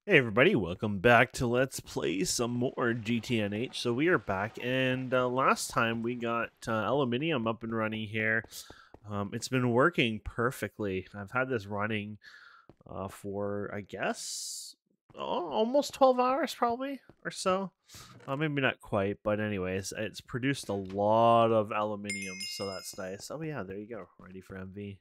Hey everybody, welcome back to Let's Play some more GTNH. So we are back, and last time we got aluminium up and running here. It's been working perfectly. I've had this running for, I guess, almost 12 hours probably, or so. Maybe not quite, but anyways, it's produced a lot of aluminium, so that's nice. Oh yeah, there you go, ready for MV.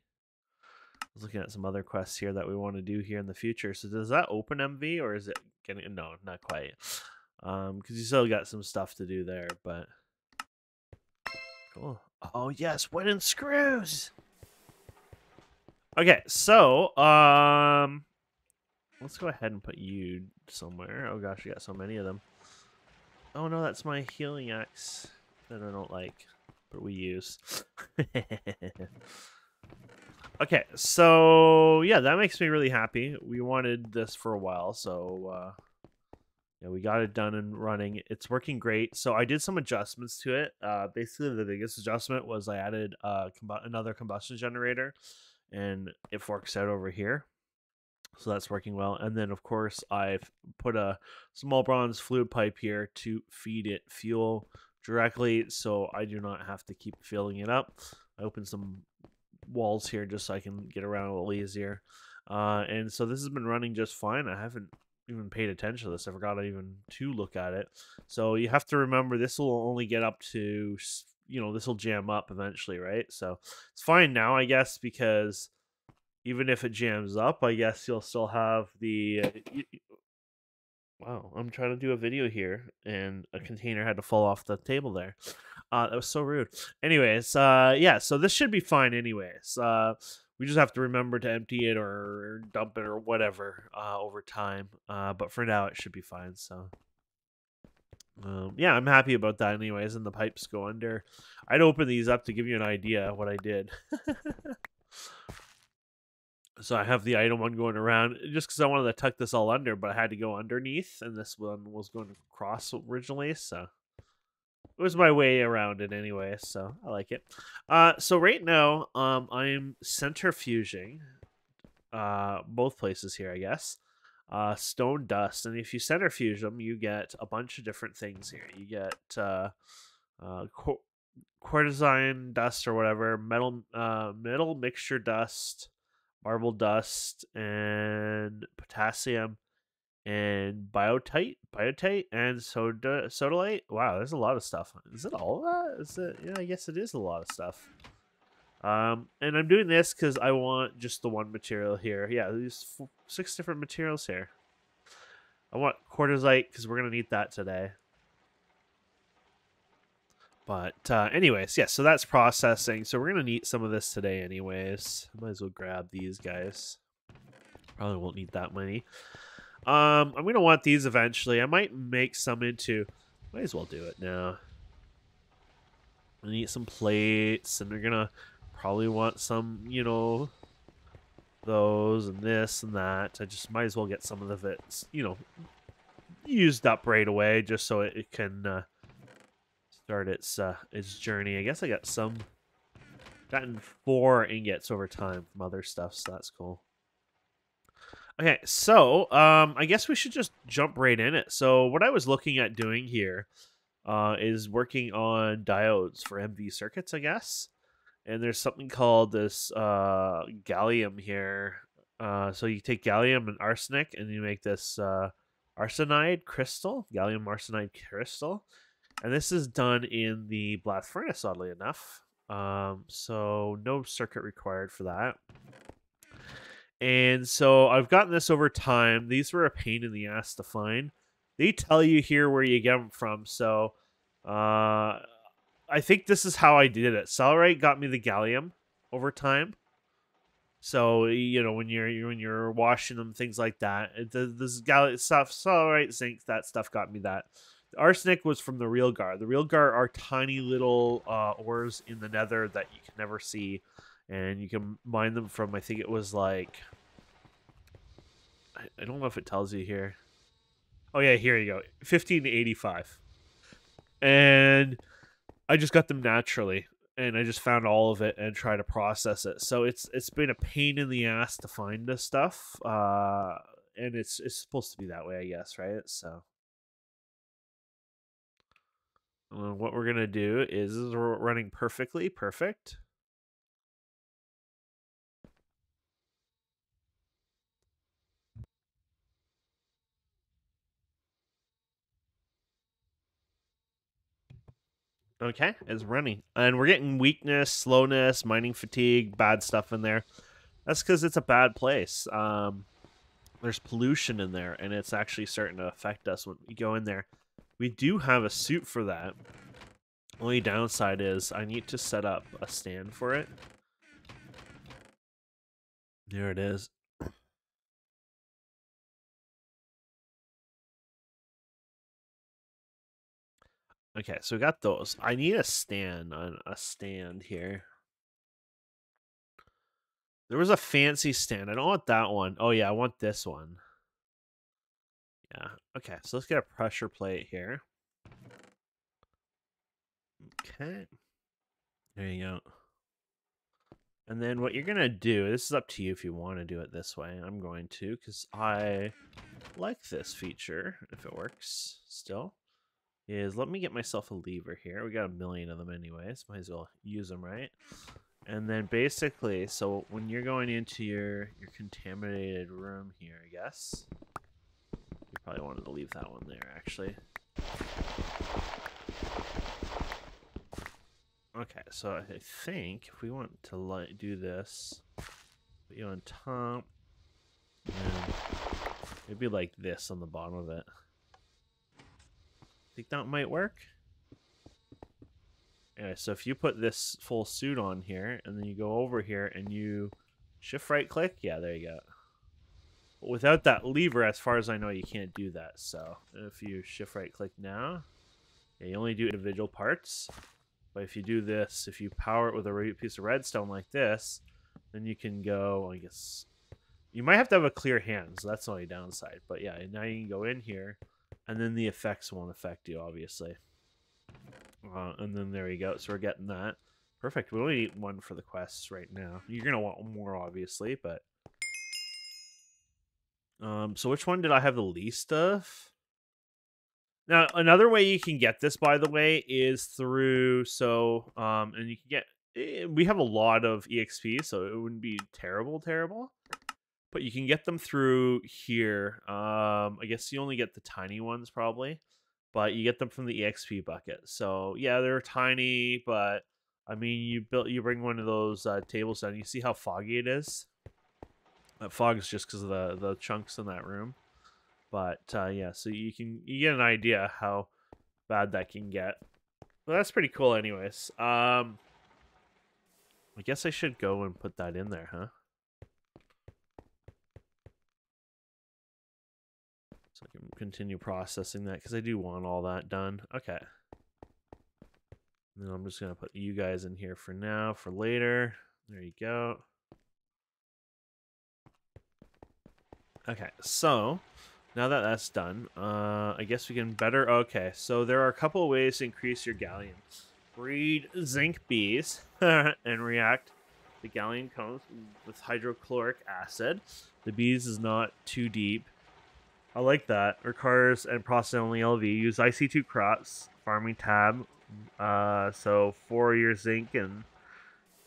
I was looking at some other quests here that we want to do here in the future. So does that open MV or is it getting no, not quite. Because you still got some stuff to do there, but cool. Oh yes, wooden screws. Okay, so let's go ahead and put you somewhere. Oh gosh, we got so many of them. Oh no, that's my healing axe that I don't like, but we use. Okay, so yeah, that makes me really happy. We wanted this for a while, so yeah, we got it done and running. It's working great. So I did some adjustments to it. Basically, the biggest adjustment was I added another combustion generator, and it forks out over here. So that's working well. And then, of course, I've put a small bronze fluid pipe here to feed it fuel directly, so I do not have to keep filling it up. I opened some walls here just so I can get around a little easier. And so this has been running just fine. I haven't even paid attention to this. I forgot even to look at it. So you have to remember this will only get up to, this will jam up eventually, right? So it's fine now, I guess, because even if it jams up, I guess you'll still have the. Wow, I'm trying to do a video here, and a container had to fall off the table there. That was so rude. Anyways, yeah, so this should be fine anyways. We just have to remember to empty it or dump it or whatever over time. But for now, it should be fine, so. Yeah, I'm happy about that anyways, and the pipes go under. I'd open these up to give you an idea of what I did. So I have the item one going around just because I wanted to tuck this all under, but I had to go underneath, and this one was going across originally, so it was my way around it anyway, so I like it. So right now, I'm centrifuging both places here, I guess. Stone dust, and if you centrifuge them, you get a bunch of different things here. You get quartzine dust or whatever, metal mixture dust, marble dust, and potassium, and biotite, and sodalite. Wow, there's a lot of stuff. Is it all of that? Is it? Yeah, I guess it is a lot of stuff. And I'm doing this because I want just the one material here. Yeah, there's 6 different materials here. I want quartzite because we're gonna need that today. But anyways, yeah, so that's processing. So we're going to need some of this today anyways. Might as well grab these guys. Probably won't need that many. I'm going to want these eventually. I might make some into... Might as well do it now. I need some plates, and we're going to probably want some, those and this and that. I just might as well get some of it, used up right away just so it can... start its journey. I guess I got gotten 4 ingots over time from other stuff, so that's cool. Okay, so I guess we should just jump right in it. So what I was looking at doing here is working on diodes for MV circuits, I guess. And there's something called this gallium here. So you take gallium and arsenic, and you make this arsenide crystal, gallium arsenide crystal. And this is done in the blast furnace, oddly enough. So no circuit required for that. And so I've gotten this over time. These were a pain in the ass to find. They tell you here where you get them from. So I think this is how I did it. Cellrite got me the gallium over time. So when you're washing them, things like that. This gallium stuff, Cellrite, zinc, that stuff got me that. The arsenic was from the real gar. The real gar are tiny little ores in the nether that you can never see. And you can mine them from, I think it was like... I don't know if it tells you here. Oh yeah, here you go. 15 to 85. And I just got them naturally. And I just found all of it and try to process it. So it's been a pain in the ass to find this stuff. and it's supposed to be that way, I guess, right? So what we're gonna do is we're running perfectly perfect. Okay, it's running. And we're getting weakness, slowness, mining fatigue, bad stuff in there. That's because it's a bad place. There's pollution in there, and it's actually starting to affect us when we go in there. We do have a suit for that. Only downside is I need to set up a stand for it. There it is. Okay, so we got those. I need a stand on a stand here. There was a fancy stand. I don't want that one. Oh yeah, I want this one. Yeah. Okay, so let's get a pressure plate here. Okay. There you go. And then what you're going to do, this is up to you if you want to do it this way. I'm going to because I like this feature, if it works still, is let me get myself a lever here. We got a million of them anyways. Might as well use them, right? And then basically, so when you're going into your contaminated room here, I guess, you probably wanted to leave that one there, actually. Okay, so I think if we want to do this, put you on top, and maybe like this on the bottom of it. Think that might work? Anyway, so if you put this full suit on here, and then you go over here and you shift right click, yeah, there you go. But without that lever, as far as I know, you can't do that. So if you shift right click now, yeah, you only do individual parts. But if you do this, if you power it with a piece of redstone like this, then you can go, I guess, you might have to have a clear hand, so that's the only downside. But yeah, now you can go in here, and then the effects won't affect you, obviously. And then there you go. So we're getting that. Perfect. We only need one for the quests right now. You're going to want more, obviously, but... so which one did I have the least of? Now, another way you can get this, by the way, is through... So, and you can get... We have a lot of EXP, so it wouldn't be terrible. But you can get them through here. I guess you only get the tiny ones, probably. But you get them from the EXP bucket. So yeah, they're tiny, but I mean, you bring one of those tables down. You see how foggy it is. That fog is just because of the chunks in that room. But yeah, so you get an idea how bad that can get. Well, that's pretty cool, anyways. I guess I should go and put that in there, huh? So I can continue processing that because I do want all that done. Okay. And then I'm just going to put you guys in here for now, for later. There you go. Okay, so now that that's done, I guess we can better... Okay, so there are a couple of ways to increase your galleon. Breed zinc bees and react. The galleon comes with hydrochloric acid. The bees is not too deep. I like that. Requires and process only LV. Use IC2 crops, farming tab. So for your zinc and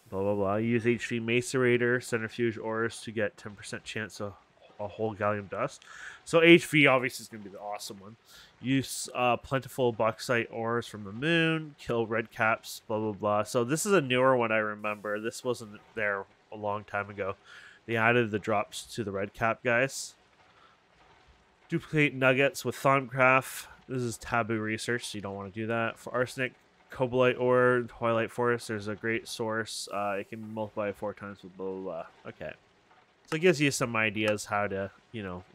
blah blah blah. Use HV macerator, centrifuge ores to get 10% chance of a whole gallium dust. So HV obviously is going to be the awesome one. Use plentiful bauxite ores from the moon. Kill red caps. Blah blah blah. So this is a newer one. I remember this wasn't there a long time ago. They added the drops to the red cap guys. Duplicate nuggets with Thorncraft. This is taboo research, so you don't want to do that. For arsenic, cobalite ore, twilight forest, there's a great source. It can multiply 4 times with blah, blah, blah. Okay. So it gives you some ideas how to,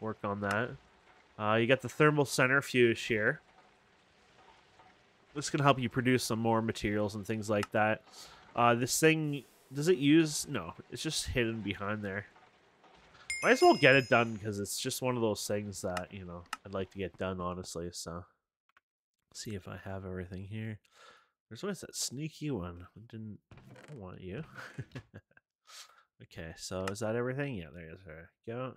work on that. You got the thermal centrifuge here. This can help you produce some more materials and things like that. This thing, does it use... No, it's just hidden behind there. Might as well get it done because it's just one of those things that, I'd like to get done, honestly. So, see if I have everything here. There's always that sneaky one. I want you. Okay, so is that everything? Yeah, there we go.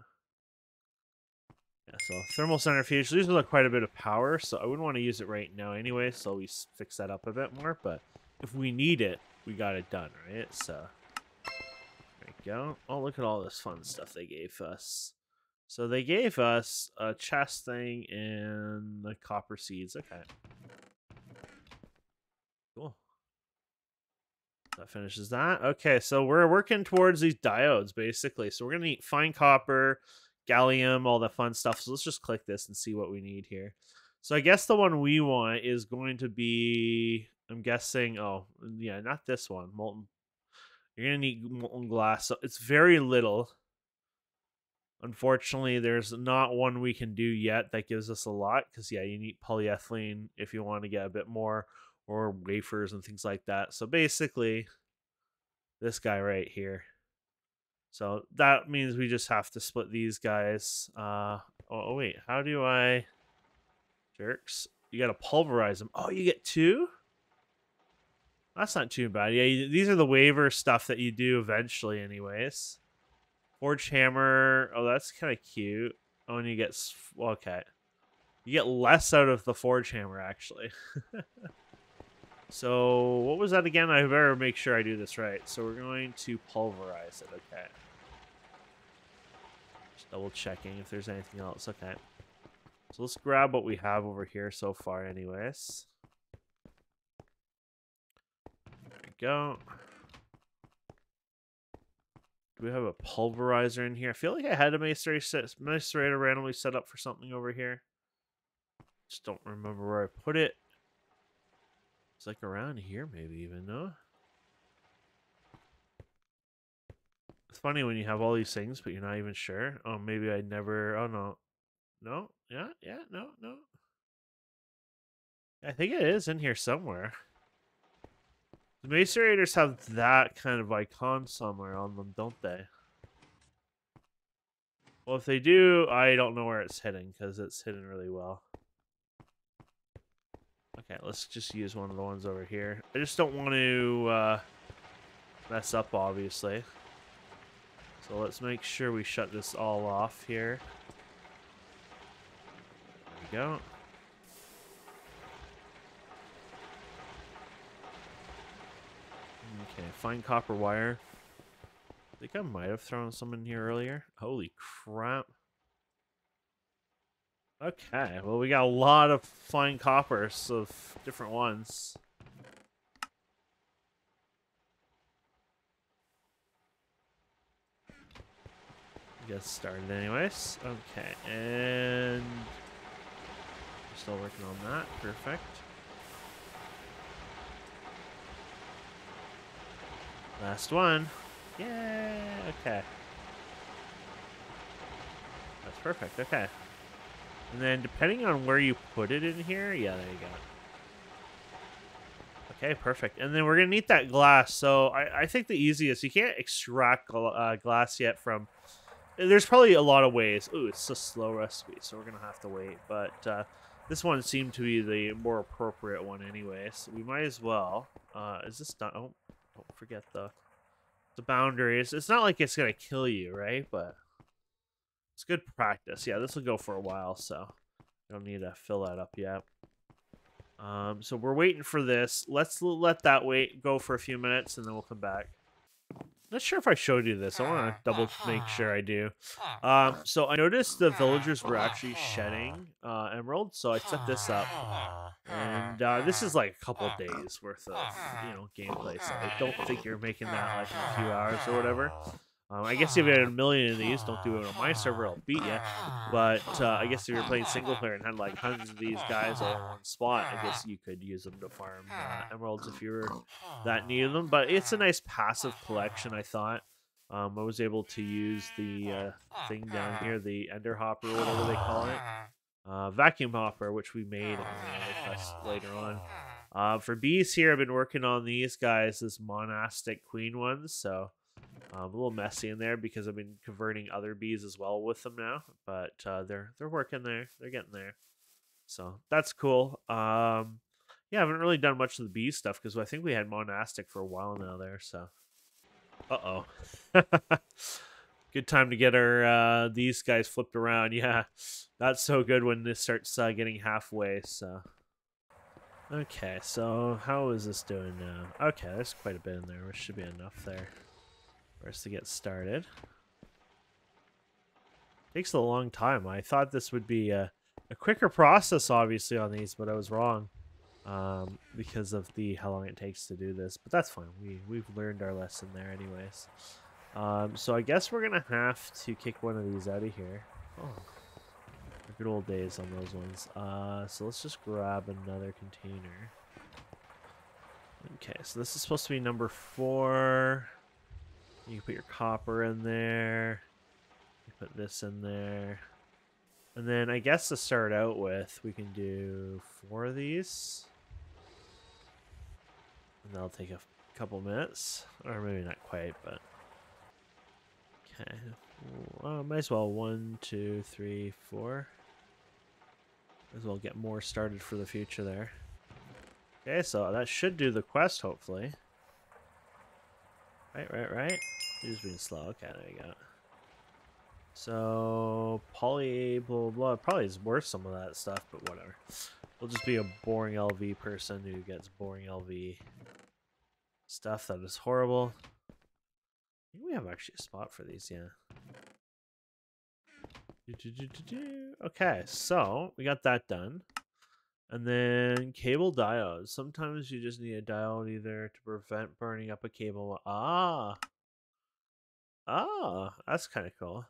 Yeah, so thermal centrifuge. These are quite a bit of power, so I wouldn't want to use it right now anyway. So we fix that up a bit more. But if we need it, we got it done, right? So there we go. Oh, look at all this fun stuff they gave us. So they gave us a chest thing and the copper seeds. Okay. Cool. That finishes that. Okay, so we're working towards these diodes, basically. So we're going to need fine copper, gallium, all the fun stuff. So let's just click this and see what we need here. So I guess the one we want is going to be, I'm guessing, oh, yeah, not this one. Molten. You're going to need molten glass. So it's very little. Unfortunately, there's not one we can do yet that gives us a lot. Because, yeah, you need polyethylene if you want to get a bit more, or wafers and things like that. So basically, this guy right here. So that means we just have to split these guys. Oh wait, how do I... Jerks. You got to pulverize them. Oh, you get two? That's not too bad. Yeah, these are the waiver stuff that you do eventually anyways. Forged hammer. Oh, that's kind of cute. Oh, and you get... Okay. You get less out of the forge hammer, actually. So, what was that again? I better make sure I do this right. So, we're going to pulverize it. Okay. Just double checking if there's anything else. Okay. So, let's grab what we have over here so far anyways. There we go. Do we have a pulverizer in here? I feel like I had a macerator randomly set up for something over here. Just don't remember where I put it. It's like around here maybe even, no? It's funny when you have all these things, but you're not even sure. Oh, maybe I never... Oh, no. No? Yeah? No? I think it is in here somewhere. The macerators have that kind of icon somewhere on them, don't they? Well, if they do, I don't know where it's hidden, because it's hidden really well. Okay, let's just use one of the ones over here. I just don't want to mess up, obviously. So let's make sure we shut this all off here. There we go. Okay, fine copper wire. I think I might have thrown some in here earlier. Holy crap. Okay, well, we got a lot of fine coppers of different ones. Get started anyways. Okay, and we're still working on that. Perfect. Last one. Yay! Okay. That's perfect. Okay. And then depending on where you put it in here, yeah, there you go. Okay, perfect. And then we're going to need that glass. So I think the easiest, you can't extract glass yet from... There's probably a lot of ways. Ooh, it's a slow recipe, so we're going to have to wait. But this one seemed to be the more appropriate one anyway, so we might as well. Is this done? Oh, don't forget the boundaries. It's not like it's going to kill you, right? But it's good practice. Yeah, this will go for a while, so I don't need to fill that up yet. So we're waiting for this. Let's let that go for a few minutes, and then we'll come back. Not sure if I showed you this. I want to double make sure I do. So I noticed the villagers were actually shedding emeralds, so I set this up. And this is like a couple days worth of, gameplay, so I don't think you're making that like in a few hours or whatever. I guess if you had a million of these, don't do it on my server, I'll beat you. But I guess if you're playing single player and had like hundreds of these guys all in one spot, I guess you could use them to farm emeralds if you were that needed them. But it's a nice passive collection, I thought. I was able to use the thing down here, the ender hopper, or whatever they call it. Vacuum hopper, which we made later on. For bees here, I've been working on these guys, this monastic queen ones, so... a little messy in there because I've been converting other bees as well with them now, but they're working there. They're getting there, so that's cool. Yeah, I haven't really done much of the bee stuff because I think we had monastic for a while now there. So, Good time to get our these guys flipped around. Yeah, that's so good when this starts getting halfway. So, okay, so how is this doing now? Okay, there's quite a bit in there. There should be enough there for us to get started. Takes a long time. I thought this would be a quicker process, obviously, on these, but I was wrong because of how long it takes to do this. But that's fine. We've learned our lesson there, anyways. So I guess we're gonna have to kick one of these out of here. Oh, good old days on those ones. So let's just grab another container. Okay, so this is supposed to be number 4. You can put your copper in there. You put this in there. And then I guess to start out with, we can do 4 of these. And that'll take a couple minutes. Or maybe not quite, but... Okay. Well, might as well 1, 2, 3, 4. Might as well get more started for the future there. Okay, so that should do the quest, hopefully. Right. You're just being slow. Okay, there you go. So, poly, blah, blah, blah. Probably is worth some of that stuff, but whatever. We'll just be a boring LV person who gets boring LV stuff that is horrible. I think we have actually a spot for these, yeah. Okay, so we got that done. And then cable diodes. Sometimes you just need a diode either to prevent burning up a cable. Ah, that's kind of cool.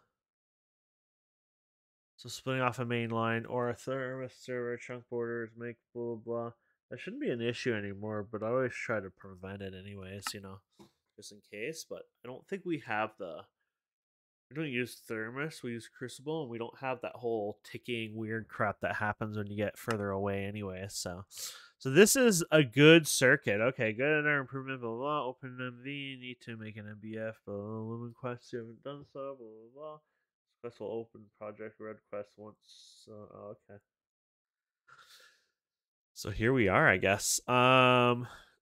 So splitting off a main line or a thermos server chunk borders make blah, blah, blah. That shouldn't be an issue anymore, but I always try to prevent it anyways, you know, just in case. But I don't think we have we don't use thermos, we use crucible, and we don't have that whole ticking weird crap that happens when you get further away anyway. So this is a good circuit. Okay, good in our improvement, blah, blah, blah. Open MV, need to make an MBF, blah, blah, blah. Lumen quest, you haven't done so, blah, blah, blah. Quest will open project red quest once. Oh, okay. So here we are, I guess.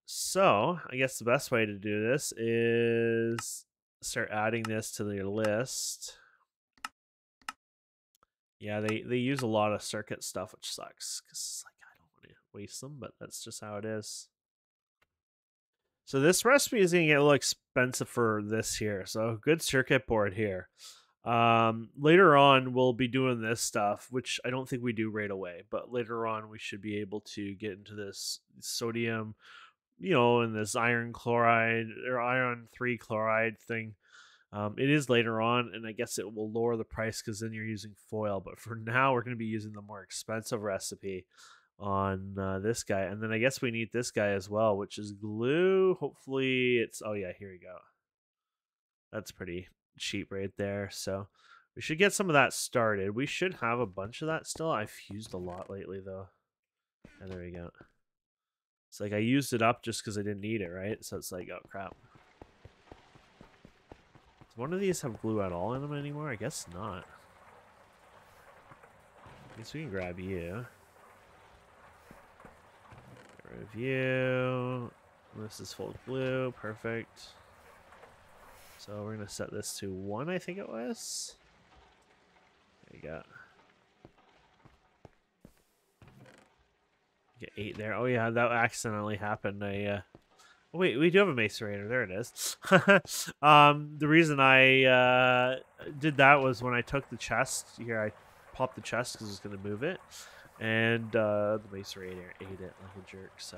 So I guess the best way to do this is start adding this to your list. Yeah, they use a lot of circuit stuff, which sucks because like I don't want to waste them, but that's just how it is. So this recipe is gonna get a little expensive for this here. So good circuit board here. Later on we'll be doing this stuff, which I don't think we do right away, but later on we should be able to get into this sodium, you know, and this iron chloride or iron 3 chloride thing. It is later on, and I guess it will lower the price because then you're using foil, but for now we're going to be using the more expensive recipe on this guy. And then I guess we need this guy as well, which is glue. Hopefully it's, oh yeah, here we go. That's pretty cheap right there. So we should get some of that started. We should have a bunch of that still. I've used a lot lately though. And there we go. It's like I used it up just because I didn't need it, right? So it's like, oh crap. Does one of these have glue at all in them anymore? I guess not. I guess we can grab you. Get rid of you. This is full of glue. Perfect. So we're going to set this to 1, I think it was. There you go. Get 8 there. Oh yeah, that accidentally happened. Oh, wait, we do have a macerator. There it is. The reason I did that was when I took the chest here, I popped the chest because I was going to move it, and the macerator ate it like a jerk. So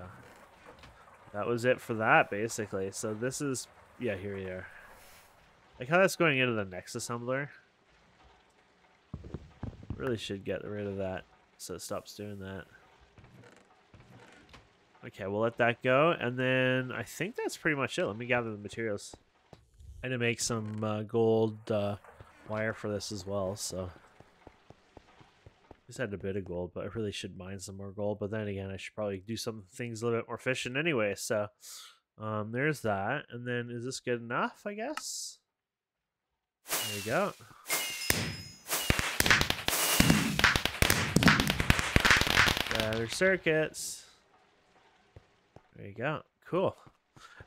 that was it for that, basically. So this is, yeah, here we are. Like how that's going into the next assembler. Really should get rid of that so it stops doing that. Okay, we'll let that go, and then I think that's pretty much it. Let me gather the materials. I had to make some gold wire for this as well, so just had a bit of gold, but I really should mine some more gold. But then again, I should probably do some things a little bit more efficient anyway. So there's that, and then is this good enough? I guess. There you go. Gather circuits. There you go. Cool.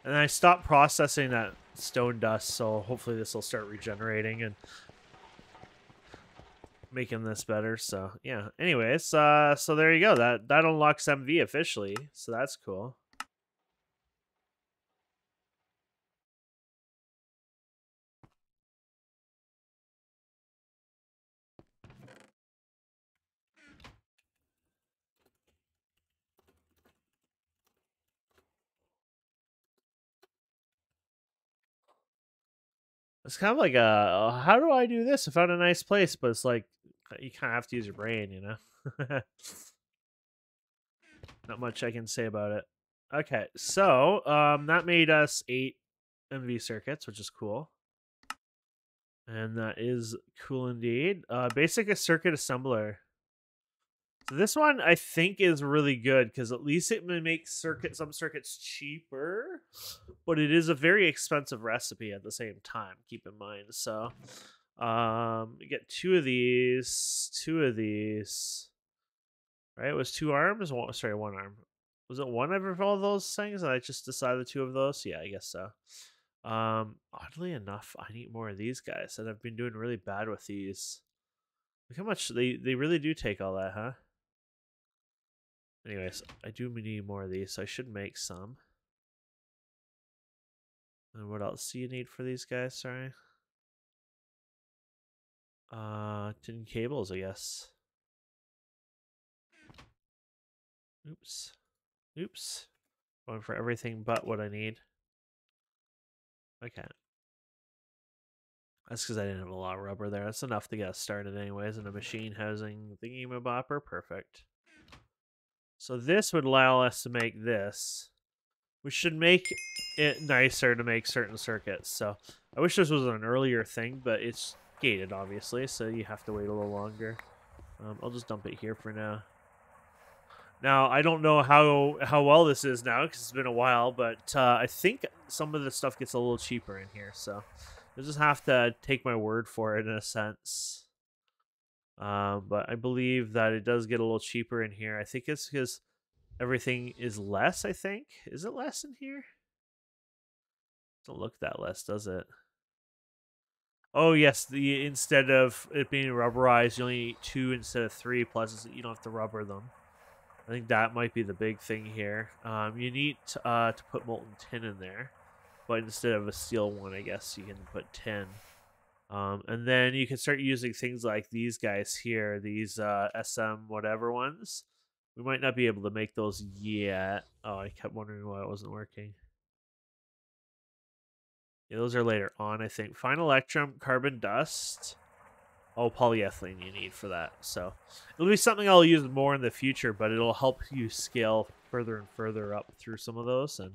And I stopped processing that stone dust, so hopefully this will start regenerating and making this better. So yeah. Anyways, so there you go. That unlocks MV officially. So that's cool. It's kind of like how do I do this? I found a nice place, but it's like you kind of have to use your brain, you know. Not much I can say about it. Okay, so that made us 8 MV circuits, which is cool. And that is cool indeed. Basic circuit assembler. So this one I think is really good because at least it may make some circuits cheaper, but it is a very expensive recipe at the same time. Keep in mind. So, you get two of these. Right? It was 2 arms. Sorry, 1 arm. Was it one of all those things? And I just decided 2 of those. Yeah, I guess so. Oddly enough, I need more of these guys, and I've been doing really bad with these. Look how much they really do take all that, huh? Anyways, I do need more of these, so I should make some. And what else do you need for these guys? Sorry. Tin cables, I guess. Oops. Oops. Going for everything but what I need. Okay. That's because I didn't have a lot of rubber there. That's enough to get us started anyways in a machine housing thingy-mabopper. Perfect. So this would allow us to make this, which should make it nicer to make certain circuits. So I wish this was an earlier thing, but it's gated, obviously, so you have to wait a little longer. I'll just dump it here for now. Now, I don't know how well this is now because it's been a while, but I think some of the stuff gets a little cheaper in here, so you'll just have to take my word for it in a sense. But I believe that it does get a little cheaper in here. I think it's because everything is less, I think. Is it less in here? Doesn't look that less, does it? Oh yes, instead of it being rubberized, you only need 2 instead of 3. Plus, you don't have to rubber them. I think that might be the big thing here. You need to put molten tin in there, but instead of a steel one, I guess you can put tin. And then you can start using things like these guys here, these SM whatever ones. We might not be able to make those yet. Oh, I kept wondering why it wasn't working. Yeah, those are later on, I think. Fine electrum, carbon dust. Oh, polyethylene you need for that. So it'll be something I'll use more in the future, but it'll help you scale further and further up through some of those. And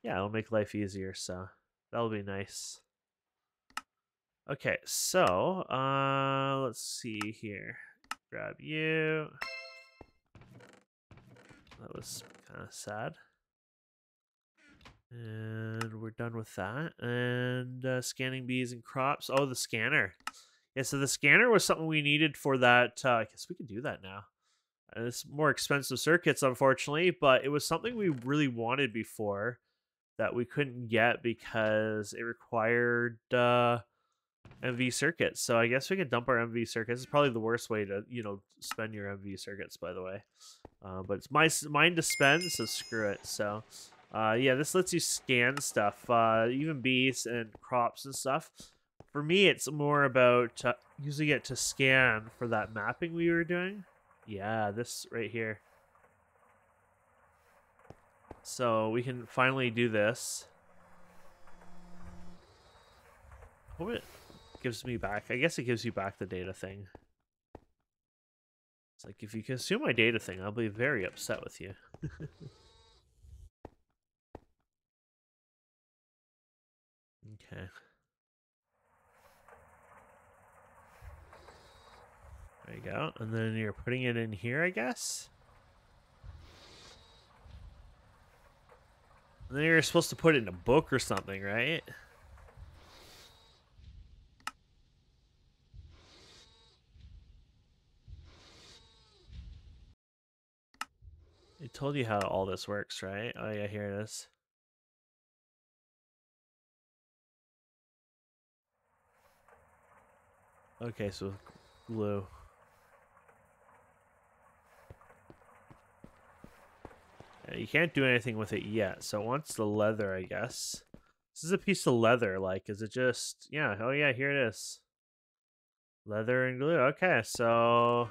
yeah, it'll make life easier. So that'll be nice. Okay, so let's see here. Grab you. That was kind of sad. And we're done with that. And scanning bees and crops. Oh, the scanner. Yeah, so the scanner was something we needed for that. I guess we can do that now. It's more expensive circuits, unfortunately, but it was something we really wanted before that we couldn't get because it required MV circuits. So I guess we could dump our MV circuits. It's probably the worst way to, spend your MV circuits, by the way. But it's mine to spend, so screw it. So, yeah, this lets you scan stuff, even bees and crops and stuff. For me, it's more about using it to scan for that mapping we were doing. Yeah, this right here. So we can finally do this. Hope it gives me back. I guess it gives you back the data thing. It's like, if you consume my data thing, I'll be very upset with you. Okay. There you go. And then you're putting it in here, I guess? And then you're supposed to put it in a book or something, right? It told you how all this works, right? Oh yeah, here it is. Okay, so glue. Yeah, you can't do anything with it yet, so it wants the leather, I guess. This is a piece of leather, like, is it just... Yeah, oh yeah, here it is. Leather and glue, okay, so...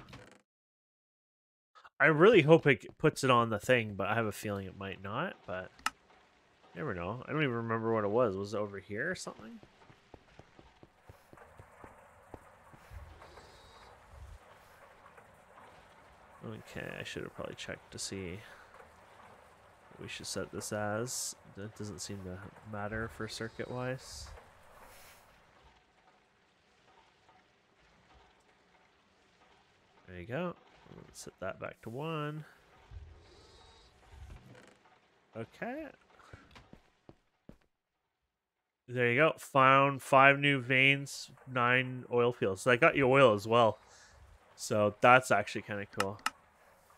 I really hope it puts it on the thing, but I have a feeling it might not, but... Never know. I don't even remember what it was. Was it over here or something? Okay, I should have probably checked to see what we should set this as. That doesn't seem to matter for circuit-wise. There you go. Let's set that back to 1. Okay. There you go. Found 5 new veins, 9 oil fields. So I got you oil as well. So that's actually kind of cool.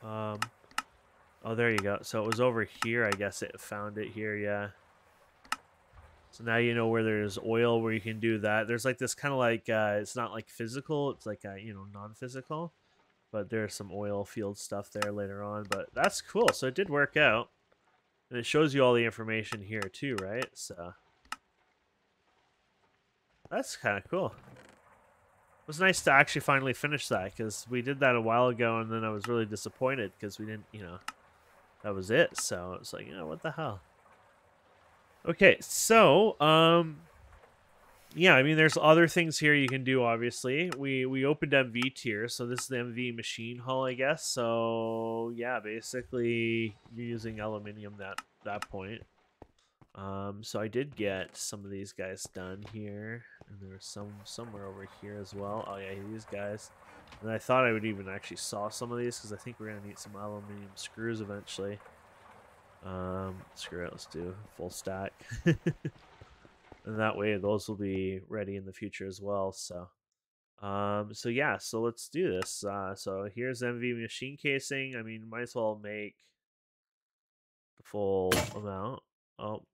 Oh, there you go. So it was over here. I guess it found it here. Yeah. So now you know where there's oil where you can do that. There's like this kind of like, it's not like physical. It's like, non-physical. But there's some oil field stuff there later on. But that's cool. So it did work out. And it shows you all the information here too, right? So that's kind of cool. It was nice to actually finally finish that because we did that a while ago and then I was really disappointed because we didn't, that was it. So it's like, what the hell? Okay, so, yeah, I mean, there's other things here you can do, obviously. We opened MV tier, so this is the MV machine hull, I guess. So, yeah, basically, you're using aluminium that point. So I did get some of these guys done here, and there was somewhere over here as well. Oh, yeah, these guys. And I thought I would even actually saw some of these, because I think we're going to need some aluminium screws eventually. Screw it, let's do full stack. And that way those will be ready in the future as well. So so yeah, so let's do this. So here's MV machine casing. I mean, might as well make the full amount. Oh,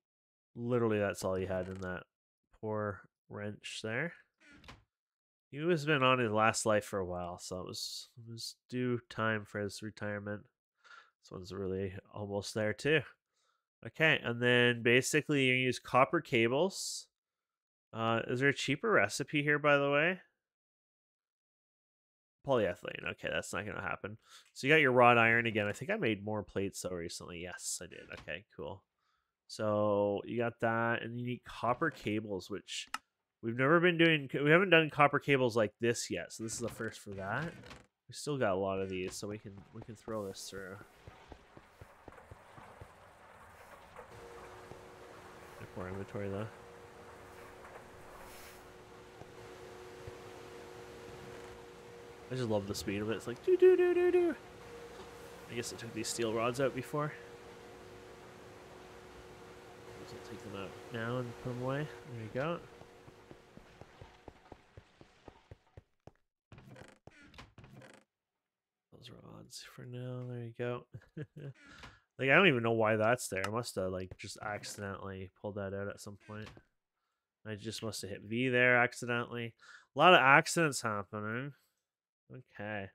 literally that's all he had in that poor wrench there. He has been on his last life for a while, so it was due time for his retirement. This one's really almost there too. Okay, and then basically you use copper cables. Is there a cheaper recipe here, by the way? Polyethylene. Okay, that's not going to happen. So you got your wrought iron again. I think I made more plates so recently. Yes, I did. Okay, cool. So you got that, and you need copper cables, which we've never been doing. We haven't done copper cables like this yet, so this is the first for that. We still got a lot of these, so we can throw this through. More inventory though. I just love the speed of it. It's like do do do do do. I guess I took these steel rods out before. I'll take them out now and put them away. There you go. Those rods for now. There you go. Like, I don't even know why that's there. I must have, like, just accidentally pulled that out at some point. I just must have hit V there accidentally. A lot of accidents happening. Okay.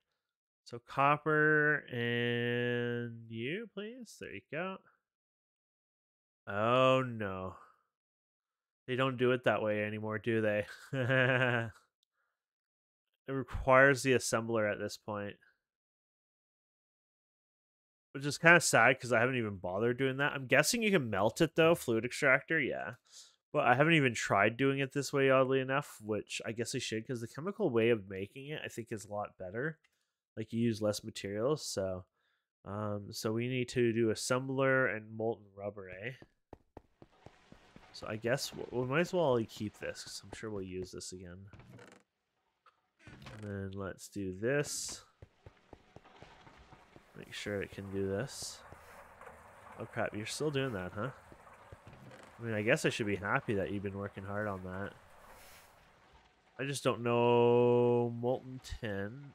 So copper and you, please. There you go. Oh, no. They don't do it that way anymore, do they? It requires the assembler at this point. Which is kind of sad because I haven't even bothered doing that. I'm guessing you can melt it though, fluid extractor, yeah. But I haven't even tried doing it this way, oddly enough, which I guess I should because the chemical way of making it, I think, is a lot better. Like, you use less materials, so so we need to do assembler and molten rubber, eh? So I guess we might as well keep this because I'm sure we'll use this again. And then let's do this. Make sure it can do this. Oh crap, you're still doing that, huh? I mean, I guess I should be happy that you've been working hard on that. I just don't know molten tin.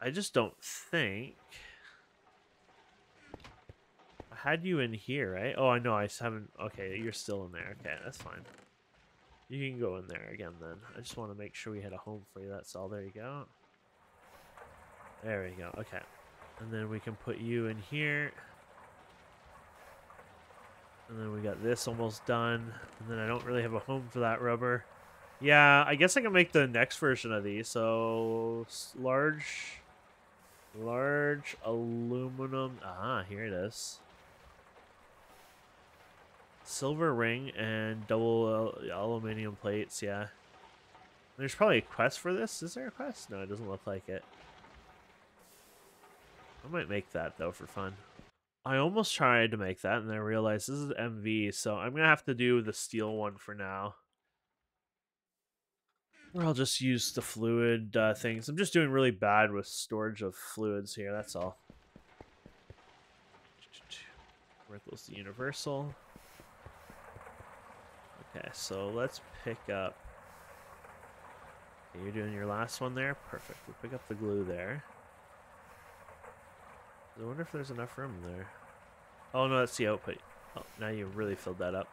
I just don't think I had you in here, right? Oh, I know. I haven't. Okay, you're still in there. Okay, that's fine. You can go in there again then. I just want to make sure we had a home for you. That's all. There you go. There we go. Okay. And then we can put you in here. And then we got this almost done. And then I don't really have a home for that rubber. Yeah, I guess I can make the next version of these. So large aluminum. Ah, here it is. Silver ring and double aluminum plates. Yeah. There's probably a quest for this. Is there a quest? No, it doesn't look like it. I might make that though for fun. I almost tried to make that and then I realized this is MV, so I'm gonna have to do the steel one for now. Or I'll just use the fluid things. I'm just doing really bad with storage of fluids here, that's all. Where goes the universal? Okay, so let's pick up. Okay, you're doing your last one there? Perfect. We'll pick up the glue there. I wonder if there's enough room there. Oh no, that's the output. Oh, now you really filled that up.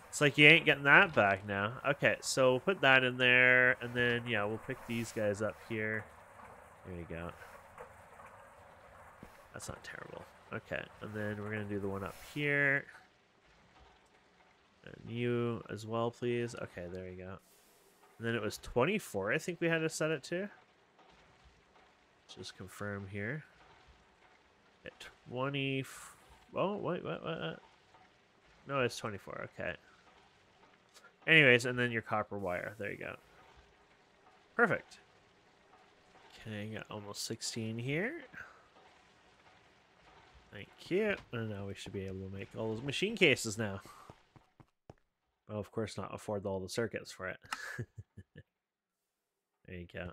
It's like you ain't getting that back now. Okay, so we'll put that in there, and then yeah, we'll pick these guys up here. There you go. That's not terrible. Okay, and then we're gonna do the one up here. And you as well, please. Okay, there you go. And then it was 24, I think we had to set it to. Just confirm here. At 20. Oh, wait, what? No, it's 24. Okay. Anyways, and then your copper wire. There you go. Perfect. Okay, got almost 16 here. Thank you. And now we should be able to make all those machine cases now. Well, of course, not afford all the circuits for it. There you go.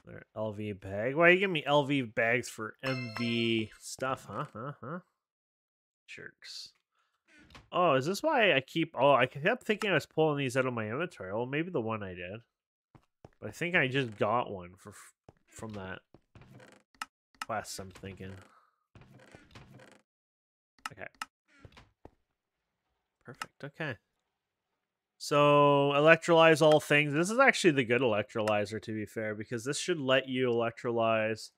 Their LV bag. Why you give me LV bags for MV stuff, huh? Jerks. Oh, is this why I keep... Oh, I kept thinking I was pulling these out of my inventory. Well, maybe the one I did. But I think I just got one from that quest, I'm thinking. Okay. Perfect, okay. So, electrolyze all things. This is actually the good electrolyzer, to be fair, because this should let you electrolyze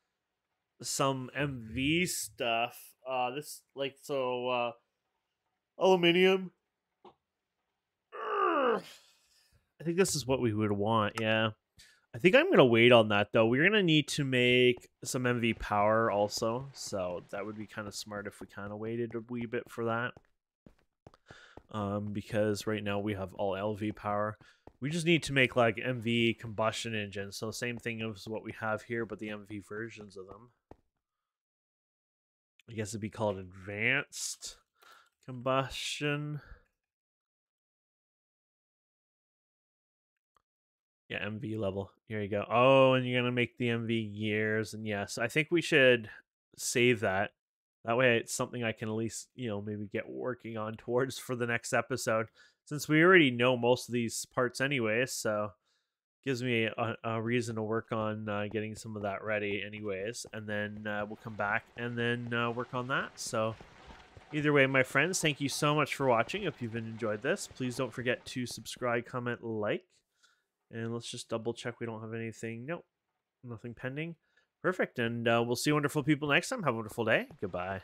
some MV stuff. Aluminium. I think this is what we would want, yeah. I think I'm going to wait on that, though. We're going to need to make some MV power also, so that would be kind of smart if we kind of waited a wee bit for that. Because right now we have all LV power. We just need to make like MV combustion engines, so same thing as what we have here, but the MV versions of them. I guess it'd be called advanced combustion. Yeah, MV level. Here you go. Oh, and you're gonna make the MV gears, and yes, I think we should save that. That way it's something I can at least, maybe get working on towards for the next episode. Since we already know most of these parts anyways, so gives me a reason to work on getting some of that ready anyways. And then we'll come back and then work on that. So either way, my friends, thank you so much for watching. If you've enjoyed this, please don't forget to subscribe, comment, like. And let's just double check we don't have anything. Nope, nothing pending. Perfect. And we'll see wonderful people next time. Have a wonderful day. Goodbye.